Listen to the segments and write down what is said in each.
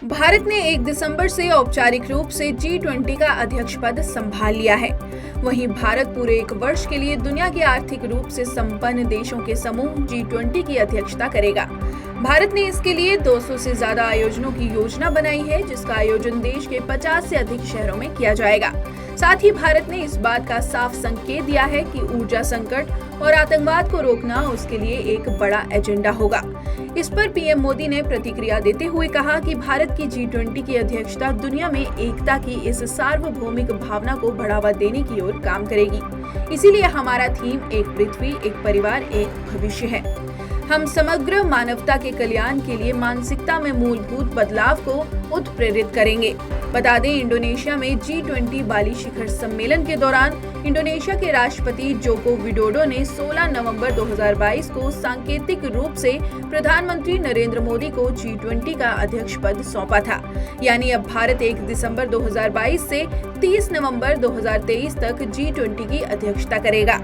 भारत ने 1 दिसंबर से औपचारिक रूप से G20 का अध्यक्ष पद संभाल लिया है। वहीं भारत पूरे 1 वर्ष के लिए दुनिया के आर्थिक रूप से संपन्न देशों के समूह G20 की अध्यक्षता करेगा। भारत ने इसके लिए 200 से ज्यादा आयोजनों की योजना बनाई है, जिसका आयोजन देश के 50 से अधिक शहरों में किया जाएगा। साथ ही भारत ने इस बात का साफ संकेत दिया है कि ऊर्जा संकट और आतंकवाद को रोकना उसके लिए एक बड़ा एजेंडा होगा। इस पर पीएम मोदी ने प्रतिक्रिया देते हुए कहा कि भारत की G20 की अध्यक्षता दुनिया में एकता की इस सार्वभौमिक भावना को बढ़ावा देने की ओर काम करेगी। इसीलिए हमारा थीम एक पृथ्वी, एक परिवार, एक भविष्य है। हम समग्र मानवता के कल्याण के लिए मानसिकता में मूलभूत बदलाव को उत्प्रेरित करेंगे। बता दें, इंडोनेशिया में G20 बाली शिखर सम्मेलन के दौरान इंडोनेशिया के राष्ट्रपति जोको विडोडो ने 16 नवंबर 2022 को सांकेतिक रूप से प्रधानमंत्री नरेंद्र मोदी को G20 का अध्यक्ष पद सौंपा था। यानी अब भारत 1 दिसंबर 2022 से 30 नवंबर 2023 तक G20 की अध्यक्षता करेगा।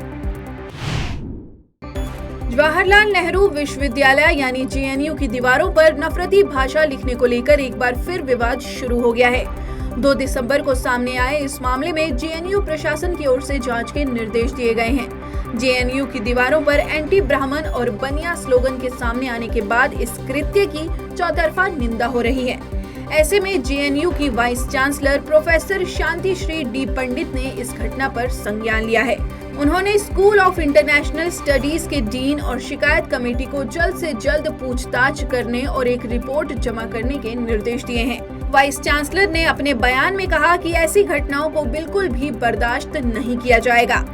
जवाहरलाल नेहरू विश्वविद्यालय यानी JNU की दीवारों पर नफरती भाषा लिखने को लेकर एक बार फिर विवाद शुरू हो गया है। 2 दिसंबर को सामने आए इस मामले में JNU प्रशासन की ओर से जांच के निर्देश दिए गए हैं। JNU की दीवारों पर एंटी ब्राह्मण और बनिया स्लोगन के सामने आने के बाद इस कृत्य की चौतरफा निंदा हो रही है। ऐसे में JNU की vice chancellor professor Shantishree D Pandit ने इस घटना पर संज्ञान लिया है। उन्होंने स्कूल ऑफ इंटरनेशनल स्टडीज के डीन और शिकायत कमेटी को जल्द से जल्द पूछताछ करने और एक रिपोर्ट जमा करने के निर्देश दिए हैं। वाइस चांसलर ने अपने बयान में कहा कि ऐसी घटनाओं को बिल्कुल भी बर्दाश्त नहीं किया जाएगा।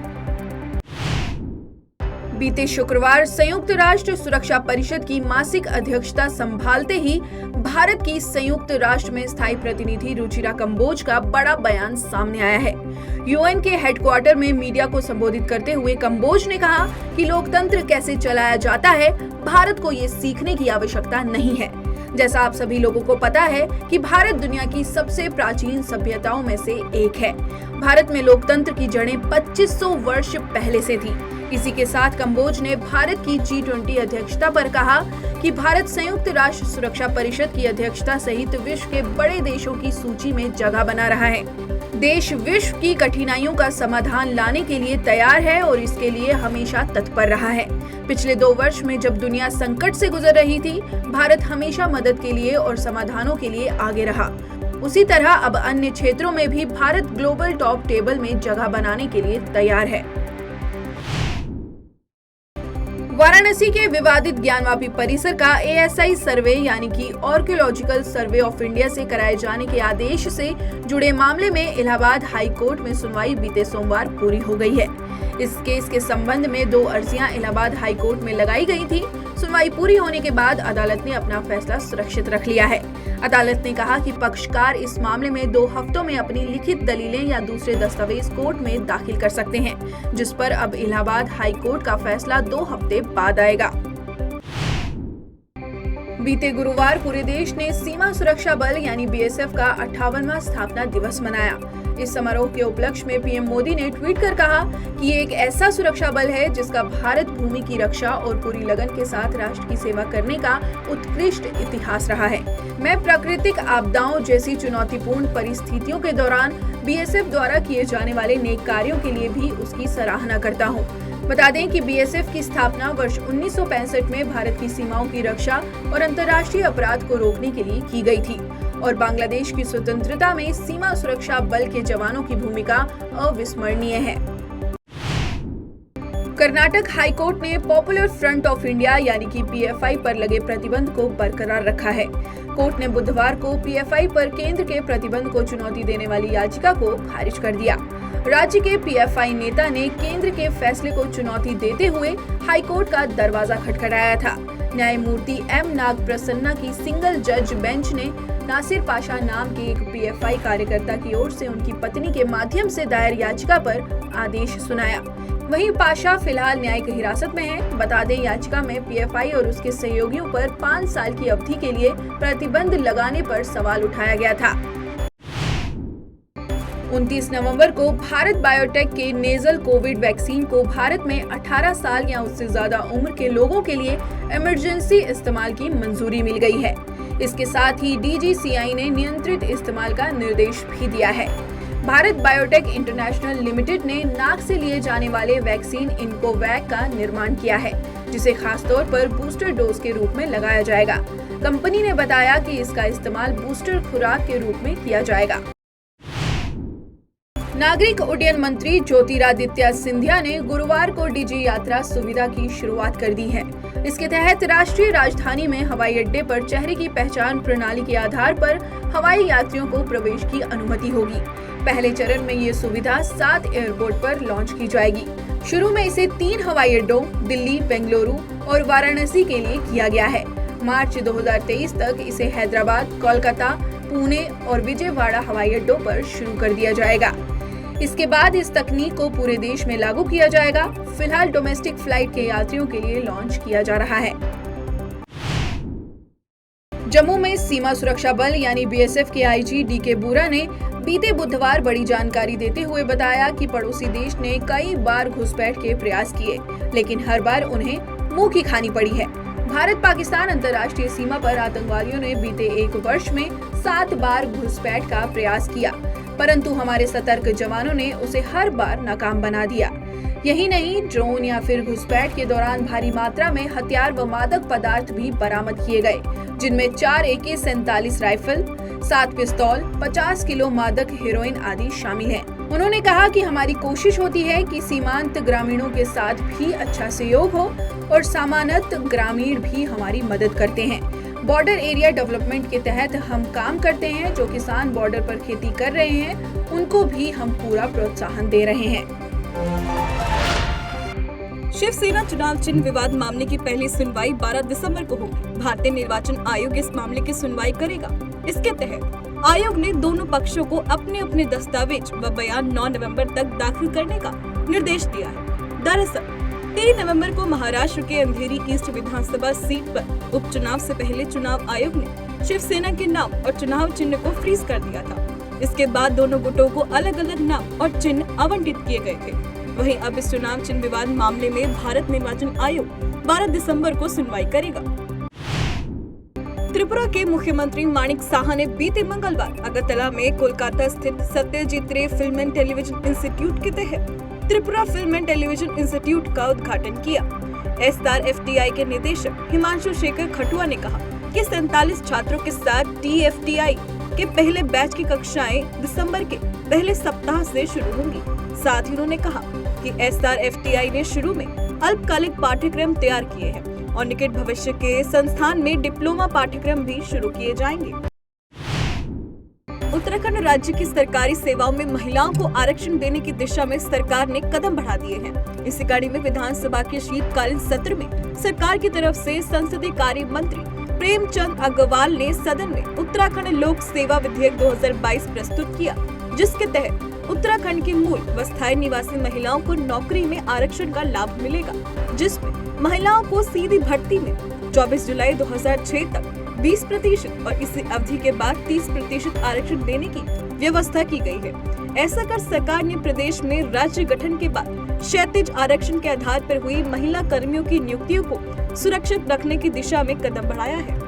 बीते शुक्रवार संयुक्त राष्ट्र सुरक्षा परिषद की मासिक अध्यक्षता संभालते ही भारत की संयुक्त राष्ट्र में स्थायी प्रतिनिधि रुचिरा कंबोज का बड़ा बयान सामने आया है। यूएन के हेडक्वार्टर में मीडिया को संबोधित करते हुए कंबोज ने कहा कि लोकतंत्र कैसे चलाया जाता है, भारत को ये सीखने की आवश्यकता नहीं है। जैसा आप सभी लोगों को पता है कि भारत दुनिया की सबसे प्राचीन सभ्यताओं में से एक है। भारत में लोकतंत्र की जड़ें 2500 वर्ष पहले से थी। इसी के साथ कंबोज ने भारत की G20 अध्यक्षता पर कहा कि भारत संयुक्त राष्ट्र सुरक्षा परिषद की अध्यक्षता सहित विश्व के बड़े देशों की सूची में जगह बना रहा है। देश विश्व की कठिनाइयों का समाधान लाने के लिए तैयार है और इसके लिए हमेशा तत्पर रहा है। पिछले 2 वर्ष में जब दुनिया संकट से गुजर रही थी, भारत हमेशा मदद के लिए और समाधानों के लिए आगे रहा। उसी तरह अब अन्य क्षेत्रों में भी भारत ग्लोबल टॉप टेबल में जगह बनाने के लिए तैयार है। वाराणसी के विवादित ज्ञानवापी परिसर का ASI सर्वे यानी कि आर्कियोलॉजिकल सर्वे ऑफ इंडिया से कराए जाने के आदेश से जुड़े मामले में इलाहाबाद हाई कोर्ट में सुनवाई बीते सोमवार पूरी हो गई है। इस केस के संबंध में 2 अर्जियां इलाहाबाद हाई कोर्ट में लगाई गई थी। सुनवाई पूरी होने के बाद अदालत ने अपना फैसला सुरक्षित रख लिया है। अदालत ने कहा कि पक्षकार इस मामले में 2 हफ्तों में अपनी लिखित दलीलें या दूसरे दस्तावेज कोर्ट में दाखिल कर सकते हैं, जिस पर अब इलाहाबाद हाई कोर्ट का फैसला 2 हफ्ते बाद आएगा। बीते गुरुवार पूरे देश ने सीमा सुरक्षा बल यानी BSF का 58वां स्थापना दिवस मनाया। इस समारोह के उपलक्ष्य में पीएम मोदी ने ट्वीट कर कहा कि ये एक ऐसा सुरक्षा बल है जिसका भारत भूमि की रक्षा और पूरी लगन के साथ राष्ट्र की सेवा करने का उत्कृष्ट इतिहास रहा है। मैं प्राकृतिक आपदाओं जैसी चुनौतीपूर्ण परिस्थितियों के दौरान BSF द्वारा किए जाने वाले नेक कार्यों के लिए भी उसकी सराहना करता हूँ। बता दें कि BSF की स्थापना वर्ष 1965 में भारत की सीमाओं की रक्षा और अंतर्राष्ट्रीय अपराध को रोकने के लिए की गई थी और बांग्लादेश की स्वतंत्रता में सीमा सुरक्षा बल के जवानों की भूमिका अविस्मरणीय है। कर्नाटक हाई कोर्ट ने पॉपुलर फ्रंट ऑफ इंडिया यानी कि PFI पर लगे प्रतिबंध को बरकरार रखा है। कोर्ट ने बुधवार को PFI पर केंद्र के प्रतिबंध को चुनौती देने वाली याचिका को खारिज कर दिया। राज्य के PFI नेता ने केंद्र के फैसले को चुनौती देते हुए हाई कोर्ट का दरवाजा खटखटाया था। न्यायमूर्ति M नाग प्रसन्ना की सिंगल जज बेंच ने नासिर पाशा नाम के एक PFI कार्यकर्ता की ओर से उनकी पत्नी के माध्यम से दायर याचिका पर आदेश सुनाया। वहीं पाशा फिलहाल न्यायिक हिरासत में है। बता दें, याचिका में PFI और उसके सहयोगियों पर 5 साल की अवधि के लिए प्रतिबंध लगाने पर सवाल उठाया गया था। 29 नवंबर को भारत बायोटेक के नेजल कोविड वैक्सीन को भारत में 18 साल या उससे ज्यादा उम्र के लोगों के लिए इमरजेंसी इस्तेमाल की मंजूरी मिल गई है। इसके साथ ही DGCI ने नियंत्रित इस्तेमाल का निर्देश भी दिया है। भारत बायोटेक इंटरनेशनल लिमिटेड ने नाक से लिए जाने वाले वैक्सीन इनकोवैक का निर्माण किया है, जिसे खासतौर पर बूस्टर डोज के रूप में लगाया जाएगा। कंपनी ने बताया कि इसका इस्तेमाल बूस्टर खुराक के रूप में किया जाएगा। नागरिक उड्डयन मंत्री ज्योतिरादित्य सिंधिया ने गुरुवार को डिजी यात्रा सुविधा की शुरुआत कर दी है। इसके तहत राष्ट्रीय राजधानी में हवाई अड्डे पर चेहरे की पहचान प्रणाली के आधार पर हवाई यात्रियों को प्रवेश की अनुमति होगी। पहले चरण में ये सुविधा 7 एयरपोर्ट पर लॉन्च की जाएगी। शुरू में इसे 3 हवाई अड्डों दिल्ली, बेंगलुरु और वाराणसी के लिए किया गया है। मार्च 2023 तक इसे हैदराबाद, कोलकाता, पुणे और विजयवाड़ा हवाई अड्डों पर शुरू कर दिया जाएगा। इसके बाद इस तकनीक को पूरे देश में लागू किया जाएगा। फिलहाल डोमेस्टिक फ्लाइट के यात्रियों के लिए लॉन्च किया जा रहा है। जम्मू में सीमा सुरक्षा बल यानी BSF के IG DK बुरा ने बीते बुधवार बड़ी जानकारी देते हुए बताया कि पड़ोसी देश ने कई बार घुसपैठ के प्रयास किए, लेकिन हर बार उन्हें मुंह की खानी पड़ी है। भारत पाकिस्तान अंतर्राष्ट्रीय सीमा पर आतंकवादियों ने बीते 1 वर्ष में 7 बार घुसपैठ का प्रयास किया, परंतु हमारे सतर्क जवानों ने उसे हर बार नाकाम बना दिया। यही नहीं, ड्रोन या फिर घुसपैठ के दौरान भारी मात्रा में हथियार व मादक पदार्थ भी बरामद किए गए, जिनमें 4 AK-47 राइफल, 7 पिस्तौल, 50 किलो मादक हेरोइन आदि शामिल हैं। उन्होंने कहा कि हमारी कोशिश होती है कि सीमांत ग्रामीणों के साथ भी अच्छा सहयोग हो और सामान्यत ग्रामीण भी हमारी मदद करते हैं। बॉर्डर एरिया डेवलपमेंट के तहत हम काम करते हैं। जो किसान बॉर्डर पर खेती कर रहे हैं, उनको भी हम पूरा प्रोत्साहन दे रहे हैं। शिवसेना चुनाव चिन्ह विवाद मामले की पहली सुनवाई 12 दिसंबर को होगी। भारतीय निर्वाचन आयोग इस मामले की सुनवाई करेगा। इसके तहत आयोग ने दोनों पक्षों को अपने अपने दस्तावेज व बयान 9 नवंबर तक दाखिल करने का निर्देश दिया है। दरअसल 3 नवंबर को महाराष्ट्र के अंधेरी ईस्ट विधानसभा सीट पर उपचुनाव से पहले चुनाव आयोग ने शिवसेना के नाम और चुनाव चिन्ह को फ्रीज कर दिया था। इसके बाद दोनों गुटों को अलग अलग नाम और चिन्ह आवंटित किए गए थे। वहीं अब इस चुनाव चिन्ह विवाद मामले में भारत निर्वाचन आयोग 12 दिसंबर को सुनवाई करेगा। त्रिपुरा के मुख्यमंत्री माणिक साहा ने बीते मंगलवार अगरतला में कोलकाता स्थित सत्यजीत रे फिल्म एंड टेलीविजन इंस्टीट्यूट के तहत Tripura film and television institute का उद्घाटन किया। SRFTI के निदेशक हिमांशु शेखर खटुआ ने कहा कि 47 छात्रों के साथ TFTI के पहले बैच की कक्षाएं दिसंबर के पहले सप्ताह से शुरू होंगी। साथ ही उन्होंने कहा कि SRFTI ने शुरू में अल्पकालिक पाठ्यक्रम तैयार किए हैं और निकट भविष्य के संस्थान में डिप्लोमा पाठ्यक्रम भी शुरू किए जाएंगे। उत्तराखंड राज्य की सरकारी सेवाओं में महिलाओं को आरक्षण देने की दिशा में सरकार ने कदम बढ़ा दिए हैं। इसी कड़ी में विधानसभा के शीतकालीन सत्र में सरकार की तरफ से संसदीय कार्य मंत्री प्रेमचंद अग्रवाल ने सदन में उत्तराखंड लोक सेवा विधेयक 2022 प्रस्तुत किया, जिसके तहत उत्तराखंड की मूल व स्थायी निवासी महिलाओं को नौकरी में आरक्षण का लाभ मिलेगा, जिसमें महिलाओं को सीधी भर्ती में 24 जुलाई 2006 तक 20% और इसी अवधि के बाद 30% आरक्षण देने की व्यवस्था की गई है। ऐसा कर सरकार ने प्रदेश में राज्य गठन के बाद क्षैतिज आरक्षण के आधार पर हुई महिला कर्मियों की नियुक्तियों को सुरक्षित रखने की दिशा में कदम बढ़ाया है।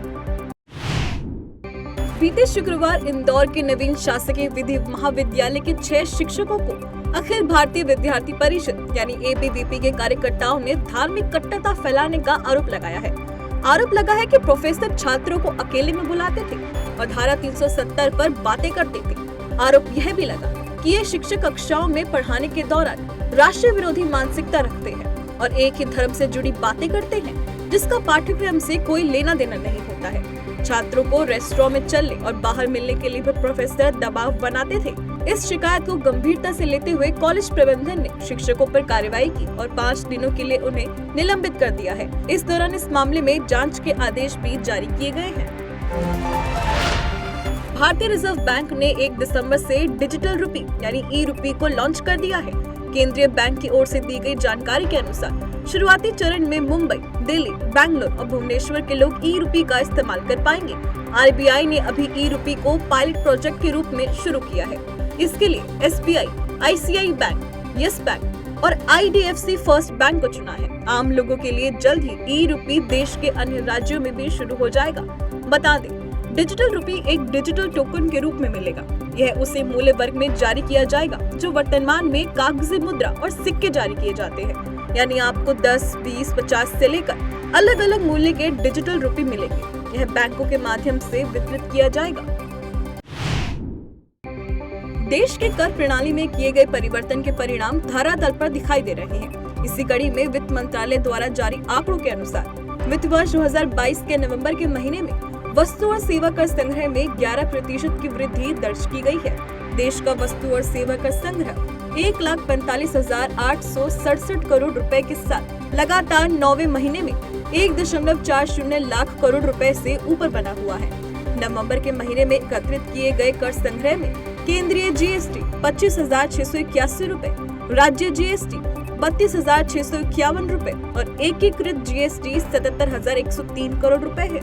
बीते शुक्रवार इंदौर के नवीन शासकीय विधि महाविद्यालय के 6 शिक्षकों को अखिल भारतीय विद्यार्थी परिषद यानी ABVP के कार्यकर्ताओं ने धार्मिक कट्टरता फैलाने का आरोप लगाया है। आरोप लगा है कि प्रोफेसर छात्रों को अकेले में बुलाते थे और धारा 370 पर बातें करते थे। आरोप यह भी लगा कि ये शिक्षक कक्षाओं में पढ़ाने के दौरान राष्ट्र विरोधी मानसिकता रखते हैं और एक ही धर्म से जुड़ी बातें करते हैं, जिसका पाठ्यक्रम से कोई लेना देना नहीं होता है। छात्रों को रेस्टोरेंट में चलने और बाहर मिलने के लिए भी प्रोफेसर दबाव बनाते थे। इस शिकायत को गंभीरता से लेते हुए कॉलेज प्रबंधन ने शिक्षकों पर कार्रवाई की और 5 दिनों के लिए उन्हें निलंबित कर दिया है। इस दौरान इस मामले में जांच के आदेश भी जारी किए गए हैं। भारतीय रिजर्व बैंक ने 1 दिसंबर से डिजिटल रुपी यानी ई-रुपी को लॉन्च कर दिया है। केंद्रीय बैंक की ओर से दी गई जानकारी के अनुसार शुरुआती चरण में मुंबई, दिल्ली, बैंगलोर और भुवनेश्वर के लोग ई-रुपी का इस्तेमाल कर पाएंगे। RBI ने अभी ई-रुपी को पायलट प्रोजेक्ट के रूप में शुरू किया है। इसके लिए SBI, ICICI bank, yes bank और IDFC फर्स्ट बैंक को चुना है। आम लोगों के लिए जल्द ही ई-रुपी देश के अन्य राज्यों में भी शुरू हो जाएगा। बता दें, डिजिटल रुपी एक डिजिटल टोकन के रूप में मिलेगा। यह उसी मूल्य वर्ग में जारी किया जाएगा जो वर्तमान में कागजी मुद्रा और सिक्के जारी किए जाते हैं। यानी आपको 10, 20, 50 से लेकर अलग अलग मूल्य के डिजिटल रुपी मिलेंगे। यह बैंकों के माध्यम से वितरित किया जाएगा। देश के कर प्रणाली में किए गए परिवर्तन के परिणाम धरातल पर दिखाई दे रहे हैं। इसी कड़ी में वित्त मंत्रालय द्वारा जारी आंकड़ों के अनुसार वित्त वर्ष 2022 के नवंबर के महीने में वस्तु और सेवा कर संग्रह में 11% की वृद्धि दर्ज की गई है। देश का वस्तु और सेवा कर संग्रह 1,45,867 करोड़ रुपए के साथ लगातार 9वें महीने में 1.40 लाख करोड़ रुपए से ऊपर बना हुआ है। नवंबर के महीने में एकत्रित किए गए कर संग्रह में केंद्रीय जीएसटी 25,681 रुपए, राज्य जीएसटी 32,651 रुपए और एकीकृत जीएसटी 77,103 करोड़ रुपए है।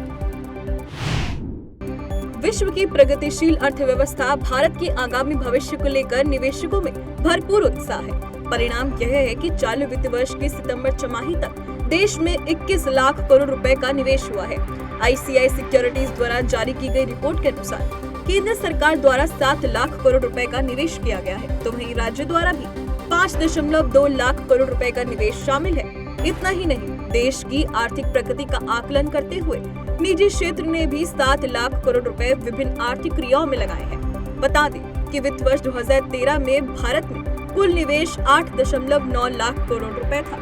विश्व की प्रगतिशील अर्थव्यवस्था भारत के आगामी भविष्य को लेकर निवेशकों में भरपूर उत्साह है। परिणाम यह है कि चालू वित्त वर्ष की सितंबर छमाही तक देश में 21 लाख करोड़ रुपए का निवेश हुआ है। ICICI सिक्योरिटीज द्वारा जारी की गई रिपोर्ट के अनुसार केंद्र सरकार द्वारा 7 लाख करोड़ रुपए का निवेश किया गया है, तो वहीं राज्य द्वारा भी 5.2 लाख करोड़ रुपए का निवेश शामिल है। इतना ही नहीं, देश की आर्थिक प्रगति का आकलन करते हुए निजी क्षेत्र ने भी 7 लाख करोड़ रुपए विभिन्न आर्थिक क्रियाओं में लगाए हैं। बता दें कि वित्त वर्ष 2013 में भारत में कुल निवेश 8.9 लाख करोड़ रुपए था।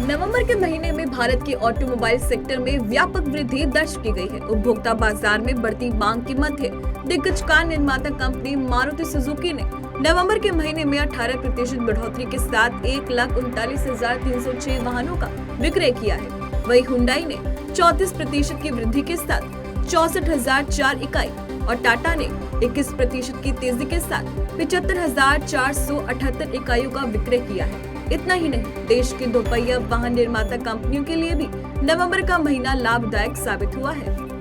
नवंबर के महीने में भारत के ऑटोमोबाइल सेक्टर में व्यापक वृद्धि दर्ज की गई है। उपभोक्ता बाजार में बढ़ती मांग के मध्य दिग्गज कार निर्माता कंपनी मारुति सुजुकी ने नवंबर के महीने में 18% बढ़ोतरी के साथ 1,39,306 वाहनों का विक्रय किया है। वहीं हुंडई ने 34% की वृद्धि के साथ 64,004 इकाई और टाटा ने 21% की तेजी के साथ 75,478 इकाइयों का विक्रय किया है। इतना ही नहीं, देश के दोपहिया वाहन निर्माता कंपनियों के लिए भी नवंबर का महीना लाभदायक साबित हुआ है।